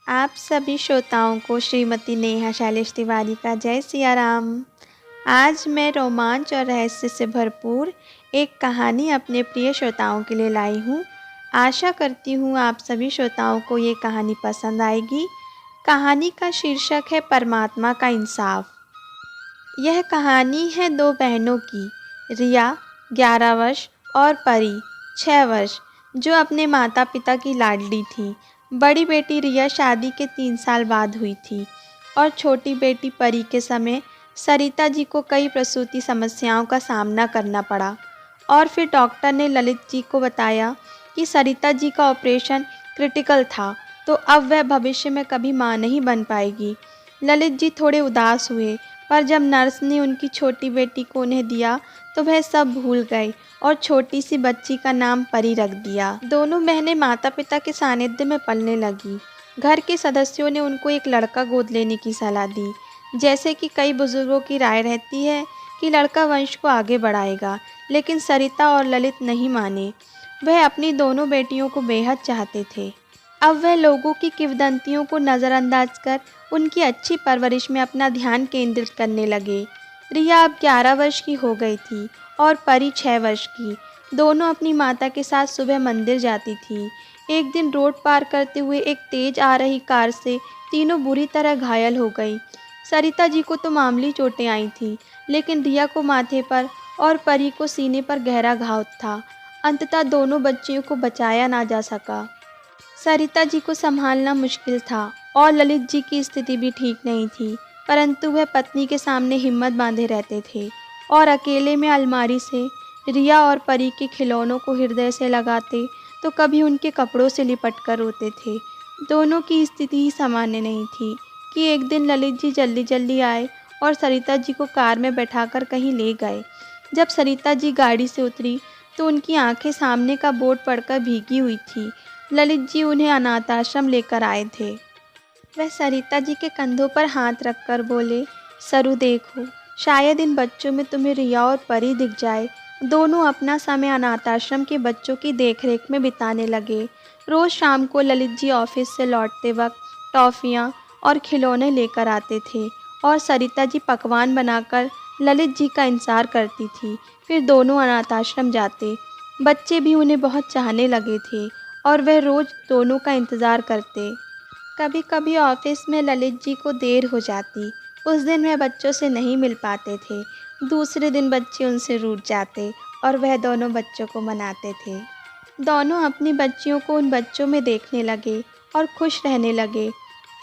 आप सभी श्रोताओं को श्रीमती नेहा शैलेश तिवारी का जय सिया राम। आज मैं रोमांच और रहस्य से भरपूर एक कहानी अपने प्रिय श्रोताओं के लिए लाई हूँ। आशा करती हूँ आप सभी श्रोताओं को ये कहानी पसंद आएगी। कहानी का शीर्षक है परमात्मा का इंसाफ। यह कहानी है दो बहनों की, रिया 11 वर्ष और परी 6 वर्ष, जो अपने माता पिता की लाडली थी। बड़ी बेटी रिया शादी के 3 साल बाद हुई थी और छोटी बेटी परी के समय सरिता जी को कई प्रसूति समस्याओं का सामना करना पड़ा और फिर डॉक्टर ने ललित जी को बताया कि सरिता जी का ऑपरेशन क्रिटिकल था, तो अब वह भविष्य में कभी मां नहीं बन पाएगी। ललित जी थोड़े उदास हुए, पर जब नर्स ने उनकी छोटी बेटी को उन्हें दिया तो वह सब भूल गए और छोटी सी बच्ची का नाम परी रख दिया। दोनों बहनें माता पिता के सानिध्य में पलने लगी। घर के सदस्यों ने उनको एक लड़का गोद लेने की सलाह दी। जैसे कि कई बुजुर्गों की राय रहती है कि लड़का वंश को आगे बढ़ाएगा, लेकिन सरिता और ललित नहीं माने। वह अपनी दोनों बेटियों को बेहद चाहते थे। अब वह लोगों की किंवदंतियों को नज़रअंदाज कर उनकी अच्छी परवरिश में अपना ध्यान केंद्रित करने लगे। रिया अब 11 वर्ष की हो गई थी और परी 6 वर्ष की। दोनों अपनी माता के साथ सुबह मंदिर जाती थी। एक दिन रोड पार करते हुए एक तेज आ रही कार से तीनों बुरी तरह घायल हो गई। सरिता जी को तो मामूली चोटें आई थी, लेकिन रिया को माथे पर और परी को सीने पर गहरा घाव था। अंततः दोनों बच्चियों को बचाया ना जा सका। सरिता जी को संभालना मुश्किल था और ललित जी की स्थिति भी ठीक नहीं थी, परंतु वह पत्नी के सामने हिम्मत बांधे रहते थे और अकेले में अलमारी से रिया और परी के खिलौनों को हृदय से लगाते तो कभी उनके कपड़ों से लिपट कर रोते थे। दोनों की स्थिति ही सामान्य नहीं थी कि एक दिन ललित जी जल्दी जल्दी आए और सरिता जी को कार में बैठाकर कहीं ले गए। जब सरिता जी गाड़ी से उतरी तो उनकी आंखें सामने का बोर्ड पढ़कर भीगी हुई थी। ललित जी उन्हें अनाथ आश्रम लेकर आए थे। वह सरिता जी के कंधों पर हाथ रखकर बोले, सरू देखो, शायद इन बच्चों में तुम्हें रिया और परी दिख जाए। दोनों अपना समय अनाथ आश्रम के बच्चों की देखरेख में बिताने लगे। रोज़ शाम को ललित जी ऑफिस से लौटते वक्त टॉफ़ियाँ और खिलौने लेकर आते थे और सरिता जी पकवान बनाकर ललित जी का इंतज़ार करती थी। फिर दोनों अनाथ आश्रम जाते। बच्चे भी उन्हें बहुत चाहने लगे थे और वह रोज़ दोनों का इंतज़ार करते। कभी कभी ऑफिस में ललित जी को देर हो जाती। उस दिन वह बच्चों से नहीं मिल पाते थे। दूसरे दिन बच्चे उनसे रूठ जाते और वह दोनों बच्चों को मनाते थे। दोनों अपनी बच्चियों को उन बच्चों में देखने लगे और खुश रहने लगे।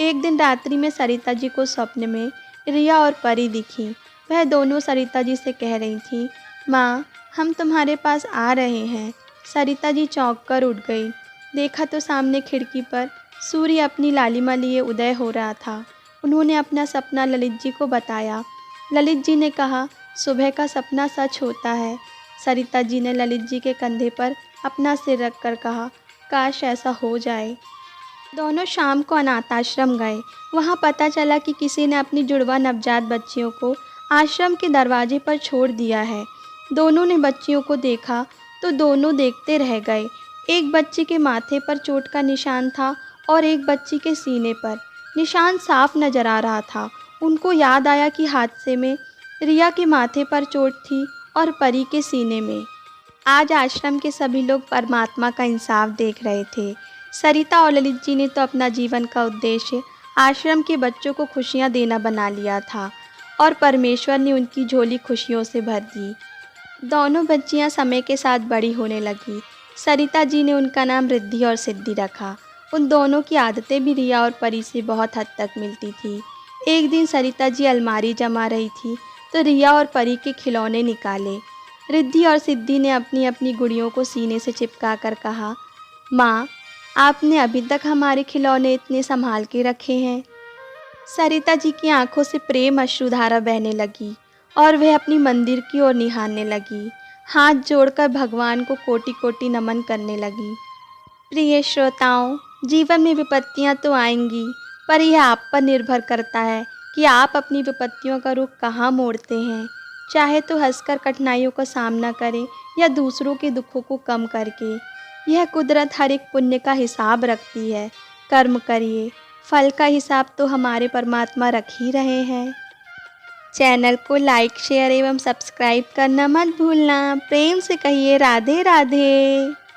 एक दिन रात्रि में सरिता जी को स्वप्न में रिया और परी दिखी। वह दोनों सरिता जी से कह रही थी, माँ, हम तुम्हारे पास आ रहे हैं। सरिता जी चौंक कर उठ गई। देखा तो सामने खिड़की पर सूर्य अपनी लालिमा लिए उदय हो रहा था। उन्होंने अपना सपना ललित जी को बताया। ललित जी ने कहा, सुबह का सपना सच होता है। सरिता जी ने ललित जी के कंधे पर अपना सिर रखकर कहा, काश ऐसा हो जाए। दोनों शाम को अनाथ आश्रम गए। वहाँ पता चला कि किसी ने अपनी जुड़वा नवजात बच्चियों को आश्रम के दरवाजे पर छोड़ दिया है। दोनों ने बच्चियों को देखा तो दोनों देखते रह गए। एक बच्ची के माथे पर चोट का निशान था और एक बच्ची के सीने पर। निशान साफ नजर आ रहा था। उनको याद आया कि हादसे में रिया के माथे पर चोट थी और परी के सीने में। आज आश्रम के सभी लोग परमात्मा का इंसाफ देख रहे थे। सरिता और ललित जी ने तो अपना जीवन का उद्देश्य आश्रम के बच्चों को खुशियां देना बना लिया था और परमेश्वर ने उनकी झोली खुशियों से भर दी। दोनों बच्चियां समय के साथ बड़ी होने लगी। सरिता जी ने उनका नाम रिद्धि और सिद्धि रखा। उन दोनों की आदतें भी रिया और परी से बहुत हद तक मिलती थी। एक दिन सरिता जी अलमारी जमा रही थी तो रिया और परी के खिलौने निकाले। रिद्धि और सिद्धि ने अपनी अपनी गुड़ियों को सीने से चिपका कर कहा, माँ, आपने अभी तक हमारे खिलौने इतने संभाल के रखे हैं। सरिता जी की आंखों से प्रेम अश्रुधारा बहने लगी और वह अपनी मंदिर की ओर निहारने लगी। हाथ जोड़कर भगवान को कोटि कोटि नमन करने लगी। प्रिय श्रोताओं, जीवन में विपत्तियां तो आएंगी, पर यह आप पर निर्भर करता है कि आप अपनी विपत्तियों का रुख कहाँ मोड़ते हैं। चाहे तो हंसकर कठिनाइयों का सामना करें या दूसरों के दुखों को कम करके। यह कुदरत हर एक पुण्य का हिसाब रखती है। कर्म करिए, फल का हिसाब तो हमारे परमात्मा रख ही रहे हैं। चैनल को लाइक, शेयर एवं सब्सक्राइब करना मत भूलना। प्रेम से कहिए राधे राधे।